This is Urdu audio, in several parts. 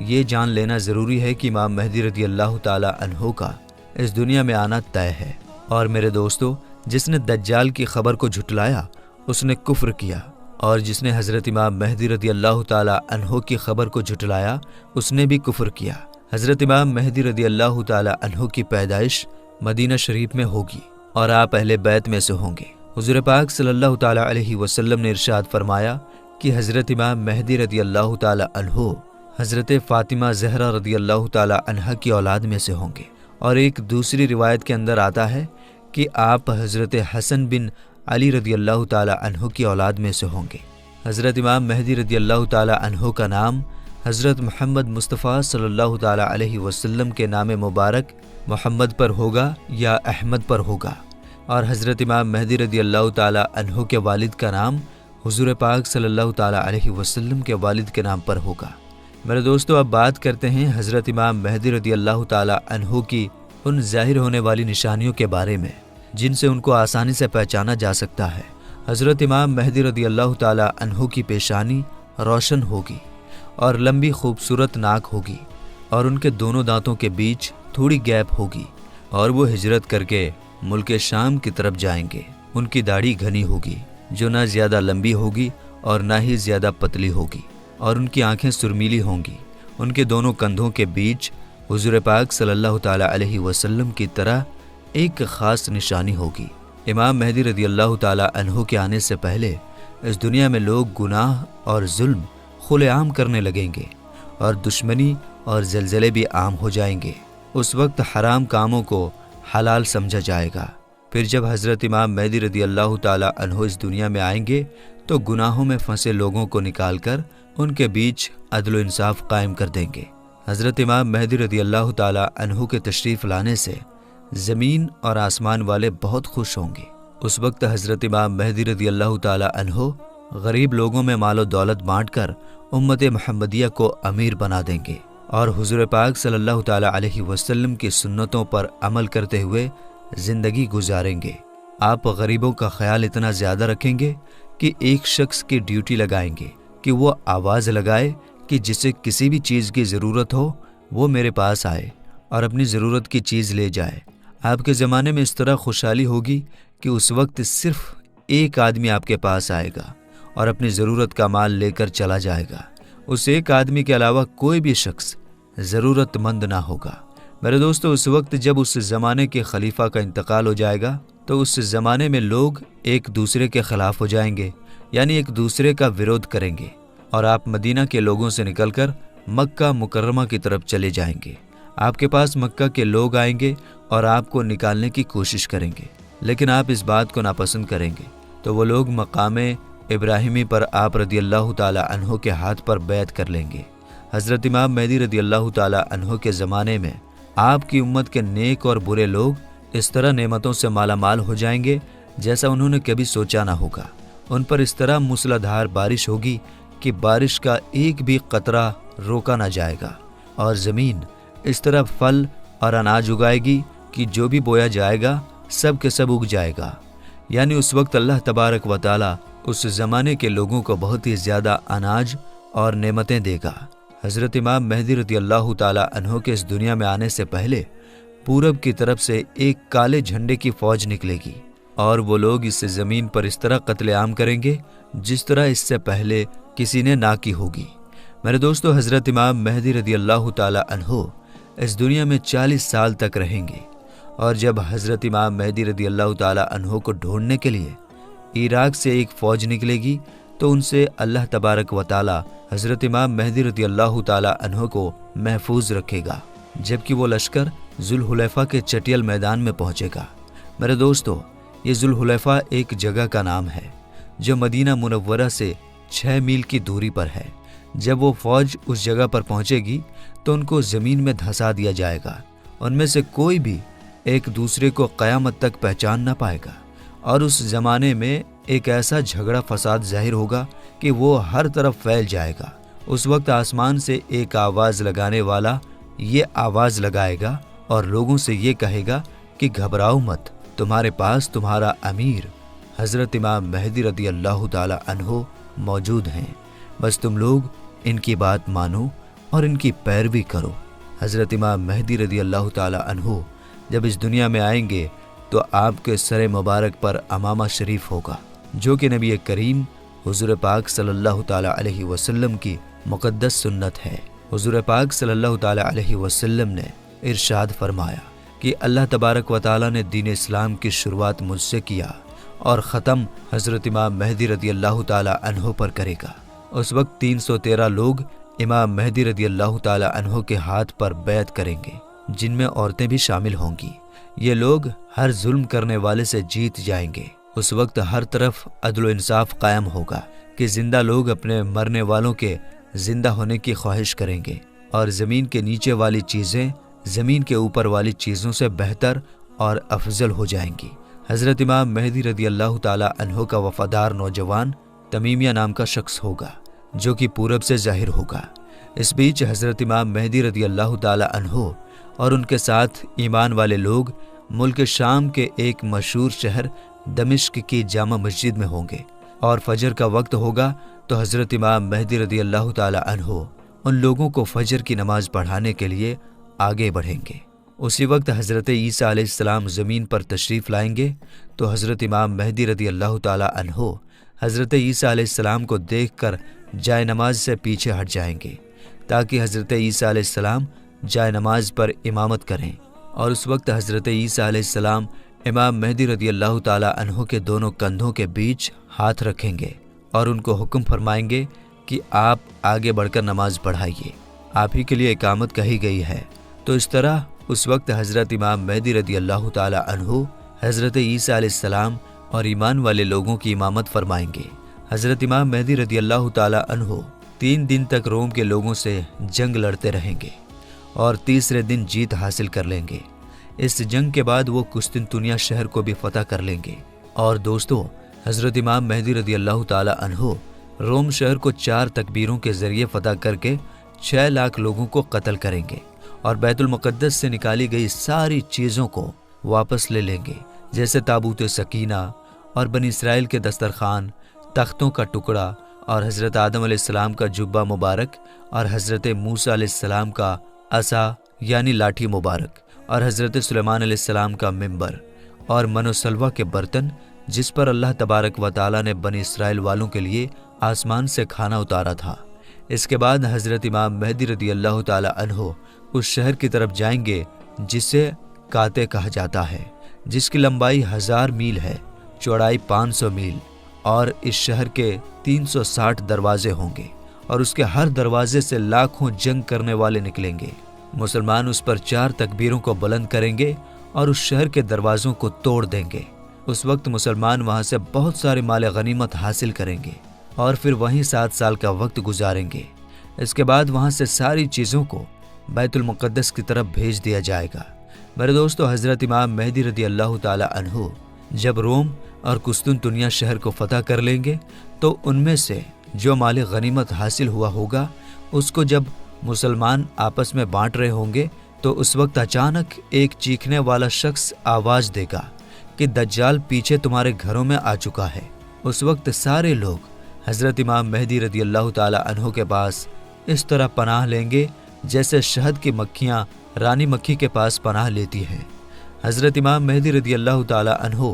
یہ جان لینا ضروری ہے کہ امام مہدی رضی اللہ تعالی عنہ کا اس دنیا میں آنا طے ہے۔ اور میرے دوستو، جس نے دجال کی خبر کو جھٹلایا اس نے کفر کیا، اور جس نے حضرت امام مہدی رضی اللہ تعالی عنہ کی خبر کو جھٹلایا اس نے بھی کفر کیا۔ حضرت امام مہدی رضی اللہ تعالی عنہ کی پیدائش مدینہ شریف میں ہوگی اور آپ اہل بیت میں سے ہوں گے۔ حضور پاک صلی اللہ تعالی علیہ وسلم نے ارشاد فرمایا کہ حضرت امام مہدی رضی اللہ تعالی عنہ حضرت فاطمہ زہرا رضی اللہ تعالی عنہ کی اولاد میں سے ہوں گے، اور ایک دوسری روایت کے اندر آتا ہے کہ آپ حضرت حسن بن علی رضی اللہ تعالی عنہ کی اولاد میں سے ہوں گے۔ حضرت امام مہدی رضی اللہ تعالی عنہ کا نام حضرت محمد مصطفیٰ صلی اللہ تعالی علیہ وسلم کے نام مبارک محمد پر ہوگا یا احمد پر ہوگا، اور حضرت امام مہدی رضی اللہ تعالی عنہ کے والد کا نام حضور پاک صلی اللہ تعالی علیہ وسلم کے والد کے نام پر ہوگا۔ میرے دوستو، اب بات کرتے ہیں حضرت امام مہدی رضی اللہ تعالی عنہ کی ان ظاہر ہونے والی نشانیوں کے بارے میں جن سے ان کو آسانی سے پہچانا جا سکتا ہے۔ حضرت امام مہدی رضی اللہ تعالی عنہ کی پیشانی روشن ہوگی اور لمبی خوبصورت ناک ہوگی، اور ان کے دونوں دانتوں کے بیچ تھوڑی گیپ ہوگی، اور وہ ہجرت کر کے ملک شام کی طرف جائیں گے۔ ان کی داڑھی گھنی ہوگی جو نہ زیادہ لمبی ہوگی اور نہ ہی زیادہ پتلی ہوگی، اور ان کی آنکھیں سرمیلی ہوں گی۔ ان کے دونوں کندھوں کے بیچ حضور پاک صلی اللہ تعالی علیہ وسلم کی طرح ایک خاص نشانی ہوگی۔ امام مہدی رضی اللہ تعالی عنہ کے آنے سے پہلے اس دنیا میں لوگ گناہ اور ظلم کھلے عام کرنے لگیں گے، اور دشمنی اور زلزلے بھی عام ہو جائیں گے۔ اس وقت حرام کاموں کو حلال سمجھا جائے گا۔ پھر جب حضرت امام مہدی رضی اللہ تعالی عنہ اس دنیا میں آئیں گے تو گناہوں میں پھنسے لوگوں کو نکال کر ان کے بیچ عدل و انصاف قائم کر دیں گے۔ حضرت امام مہدی رضی اللہ تعالی عنہ کے تشریف لانے سے زمین اور آسمان والے بہت خوش ہوں گے۔ اس وقت حضرت امام مہدی رضی اللہ تعالی عنہ غریب لوگوں میں مال و دولت بانٹ کر امت محمدیہ کو امیر بنا دیں گے، اور حضور پاک صلی اللہ تعالی علیہ وسلم کی سنتوں پر عمل کرتے ہوئے زندگی گزاریں گے۔ آپ غریبوں کا خیال اتنا زیادہ رکھیں گے کہ ایک شخص کی ڈیوٹی لگائیں گے کہ وہ آواز لگائے کہ جسے کسی بھی چیز کی ضرورت ہو وہ میرے پاس آئے اور اپنی ضرورت کی چیز لے جائے۔ آپ کے زمانے میں اس طرح خوشحالی ہوگی کہ اس وقت صرف ایک آدمی آپ کے پاس آئے گا اور اپنی ضرورت کا مال لے کر چلا جائے گا۔ اس ایک آدمی کے علاوہ کوئی بھی شخص ضرورت مند نہ ہوگا۔ میرے دوستو، اس وقت جب اس زمانے کے خلیفہ کا انتقال ہو جائے گا تو اس زمانے میں لوگ ایک دوسرے کے خلاف ہو جائیں گے، یعنی ایک دوسرے کا ویرودھ کریں گے، اور آپ مدینہ کے لوگوں سے نکل کر مکہ مکرمہ کی طرف چلے جائیں گے۔ آپ کے پاس مکہ کے لوگ آئیں گے اور آپ کو نکالنے کی کوشش کریں گے، لیکن آپ اس بات کو ناپسند کریں گے تو وہ لوگ مقام ابراہیمی پر آپ رضی اللہ تعالی عنہ کے ہاتھ پر بیعت کر لیں گے۔ حضرت امام مہدی رضی اللہ تعالی عنہ کے زمانے میں آپ کی امت کے نیک اور برے لوگ اس طرح نعمتوں سے مالا مال ہو جائیں گے جیسا انہوں نے کبھی سوچا نہ ہوگا۔ ان پر اس طرح موسلادھار بارش ہوگی کہ بارش کا ایک بھی قطرہ روکا نہ جائے گا، اور زمین اس طرح پھل اور اناج اگائے گی کہ جو بھی بویا جائے گا سب کے سب اگ جائے گا۔ یعنی اس وقت اللہ تبارک و تعالی اس زمانے کے لوگوں کو بہت ہی زیادہ اناج اور نعمتیں دے گا۔ حضرت امام مہدی رضی اللہ تعالی عنہ کے اس دنیا میں آنے سے پہلے پورب کی طرف سے ایک کالے جھنڈے کی فوج نکلے گی، اور وہ لوگ اس زمین پر اس طرح قتل عام کریں گے جس طرح اس سے پہلے کسی نے نہ کی ہوگی۔ میرے دوستو، حضرت امام مہدی رضی اللہ تعالی عنہ اس دنیا میں 40 سال تک رہیں گے، اور جب حضرت امام مہدی رضی اللہ تعالی عنہ کو ڈھونڈنے کے لیے عراق سے ایک فوج نکلے گی تو ان سے اللہ تبارک و تعالی حضرت امام مہدی رضی اللہ تعالی عنہ کو محفوظ رکھے گا، جبکہ وہ لشکر ذوالحلیفہ کے چٹیل میدان میں پہنچے گا۔ میرے دوستو، یہ ذوالحلیفہ ایک جگہ کا نام ہے جو مدینہ منورہ سے 6 میل کی دوری پر ہے۔ جب وہ فوج اس جگہ پر پہنچے گی تو ان کو زمین میں دھسا دیا جائے گا۔ ان میں سے کوئی بھی ایک دوسرے کو قیامت تک پہچان نہ پائے گا، اور اس زمانے میں ایک ایسا جھگڑا فساد ظاہر ہوگا کہ وہ ہر طرف پھیل جائے گا۔ اس وقت آسمان سے ایک آواز لگانے والا یہ آواز لگائے گا اور لوگوں سے یہ کہے گا کہ گھبراؤ مت، تمہارے پاس تمہارا امیر حضرت امام مہدی رضی اللہ تعالی عنہ موجود ہیں، بس تم لوگ ان کی بات مانو اور ان کی پیروی کرو۔ حضرت امام مہدی رضی اللہ تعالی عنہ جب اس دنیا میں آئیں گے تو آپ کے سر مبارک پر امامہ شریف ہوگا، جو کہ نبی کریم حضور پاک صلی اللہ تعالی علیہ وسلم کی مقدس سنت ہے۔ حضور پاک صلی اللہ تعالی علیہ وسلم نے ارشاد فرمایا کہ اللہ تبارک و تعالی نے دین اسلام کی شروعات مجھ سے کیا اور ختم حضرت امام مہدی رضی اللہ تعالی عنہ پر کرے گا۔ اس وقت 313 لوگ امام مہدی رضی اللہ تعالی عنہ کے ہاتھ پر بیعت کریں گے، جن میں عورتیں بھی شامل ہوں گی۔ یہ لوگ ہر ظلم کرنے والے سے جیت جائیں گے۔ اس وقت ہر طرف عدل و انصاف قائم ہوگا کہ زندہ لوگ اپنے مرنے والوں کے زندہ ہونے کی خواہش کریں گے، اور زمین کے نیچے والی چیزیں زمین کے اوپر والی چیزوں سے بہتر اور افضل ہو جائیں گی۔ حضرت امام مہدی رضی اللہ تعالی عنہ کا وفادار نوجوان تمیمیہ نام کا شخص ہوگا، جو کہ پورب سے ظاہر ہوگا۔ اس بیچ حضرت امام مہدی رضی اللہ تعالی عنہ اور ان کے ساتھ ایمان والے لوگ ملک شام کے ایک مشہور شہر دمشق کی جامع مسجد میں ہوں گے، اور فجر کا وقت ہوگا تو حضرت امام مہدی رضی اللہ تعالی عنہ ان لوگوں کو فجر کی نماز پڑھانے کے لیے آگے بڑھیں گے۔ اسی وقت حضرت عیسیٰ علیہ السلام زمین پر تشریف لائیں گے تو حضرت امام مہدی رضی اللہ تعالی عنہ حضرت عیسیٰ علیہ السلام کو دیکھ کر جائے نماز سے پیچھے ہٹ جائیں گے، تاکہ حضرت عیسیٰ علیہ السلام جائے نماز پر امامت کریں۔ اور اس وقت حضرت عیسیٰ علیہ السلام امام مہدی رضی اللہ تعالی عنہ کے دونوں کندھوں کے بیچ ہاتھ رکھیں گے اور ان کو حکم فرمائیں گے کہ آپ آگے بڑھ کر نماز پڑھائیے، آپ ہی کے لیے اقامت کہی گئی ہے۔ تو اس طرح اس وقت حضرت امام مہدی رضی اللہ تعالی عنہ حضرت عیسیٰ علیہ السلام اور ایمان والے لوگوں کی امامت فرمائیں گے۔ حضرت امام مہدی رضی اللہ تعالی عنہ 3 دن تک روم کے لوگوں سے جنگ لڑتے رہیں گے اور تیسرے دن جیت حاصل کر لیں گے۔ اس جنگ کے بعد وہ قسطنطنیہ شہر کو بھی فتح کر لیں گے۔ اور دوستو، حضرت امام مہدی رضی اللہ تعالی عنہ روم شہر کو 4 تکبیروں کے ذریعے فتح کر کے 6 لاکھ لوگوں کو قتل کریں گے، اور بیت المقدس سے نکالی گئی ساری چیزوں کو واپس لے لیں گے، جیسے تابوت سکینہ اور بنی اسرائیل کے دسترخوان، تختوں کا ٹکڑا، اور حضرت آدم علیہ السلام کا جبہ مبارک، اور حضرت موسیٰ علیہ السلام کا عصا یعنی لاٹھی مبارک، اور حضرت سلیمان علیہ السلام کا منبر اور من و سلوہ کے برتن، جس پر اللہ تبارک و تعالی نے بنی اسرائیل والوں کے لیے آسمان سے کھانا اتارا تھا۔ اس کے بعد حضرت امام مہدی رضی اللہ تعالی عنہ اس شہر کی طرف جائیں گے جسے کاتے کہا جاتا ہے، جس کی لمبائی 1000 میل ہے، چوڑائی 500 میل، اور اس شہر کے 360 دروازے ہوں گے، اور اس کے ہر دروازے سے لاکھوں جنگ کرنے والے نکلیں گے۔ مسلمان اس پر 4 تکبیروں کو بلند کریں گے اور اس شہر کے دروازوں کو توڑ دیں گے۔ اس وقت مسلمان وہاں سے بہت سارے مال غنیمت حاصل کریں گے اور پھر وہیں 7 سال کا وقت گزاریں گے۔ اس کے بعد وہاں سے ساری چیزوں کو بیت المقدس کی طرف بھیج دیا جائے گا۔ میرے دوستو، حضرت امام مہدی رضی اللہ تعالی عنہ جب روم اور قسطنطنیہ شہر کو فتح کر لیں گے تو ان میں سے جو مال غنیمت حاصل ہوا ہوگا اس کو جب مسلمان آپس میں بانٹ رہے ہوں گے تو اس وقت اچانک ایک چیخنے والا شخص آواز دے گا کہ دجال پیچھے تمہارے گھروں میں آ چکا ہے۔ اس وقت سارے لوگ حضرت امام مہدی رضی اللہ تعالی عنہ کے پاس اس طرح پناہ لیں گے جیسے شہد کی مکھیاں رانی مکھی کے پاس پناہ لیتی ہیں۔ حضرت امام مہدی رضی اللہ تعالی عنہ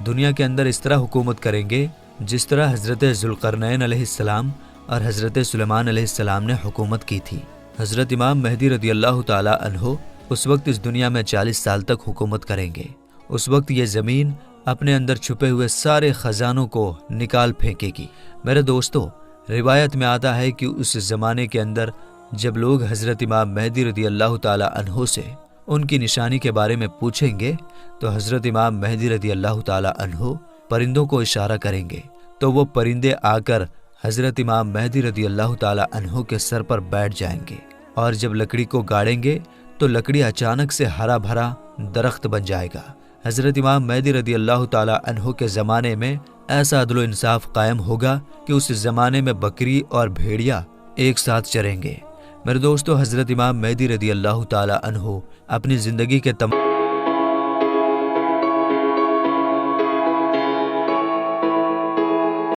دنیا کے اندر اس طرح حکومت کریں گے جس طرح حضرت ذوالقرنین علیہ السلام اور حضرت سلیمان علیہ السلام نے حکومت کی تھی۔ حضرت امام مہدی رضی اللہ تعالی عنہ اس وقت اس دنیا میں 40 سال تک حکومت کریں گے۔ اس وقت یہ زمین اپنے اندر چھپے ہوئے سارے خزانوں کو نکال پھینکے گی۔ میرے دوستو، روایت میں آتا ہے کہ اس زمانے کے اندر جب لوگ حضرت امام مہدی رضی اللہ تعالی عنہ سے ان کی نشانی کے بارے میں پوچھیں گے تو حضرت امام مہدی رضی اللہ تعالی عنہ پرندوں کو اشارہ کریں گے تو وہ پرندے آ کر حضرت امام مہدی رضی اللہ تعالی عنہ کے سر پر بیٹھ جائیں گے، اور جب لکڑی کو گاڑیں گے تو لکڑی اچانک سے ہرا بھرا درخت بن جائے گا۔ حضرت امام مہدی رضی اللہ تعالی عنہ کے زمانے میں ایسا عدل و انصاف قائم ہوگا کہ اس زمانے میں بکری اور بھیڑیا ایک ساتھ چریں گے۔ میرے دوستو، حضرت امام مہدی رضی اللہ تعالی عنہ اپنی زندگی کے تمام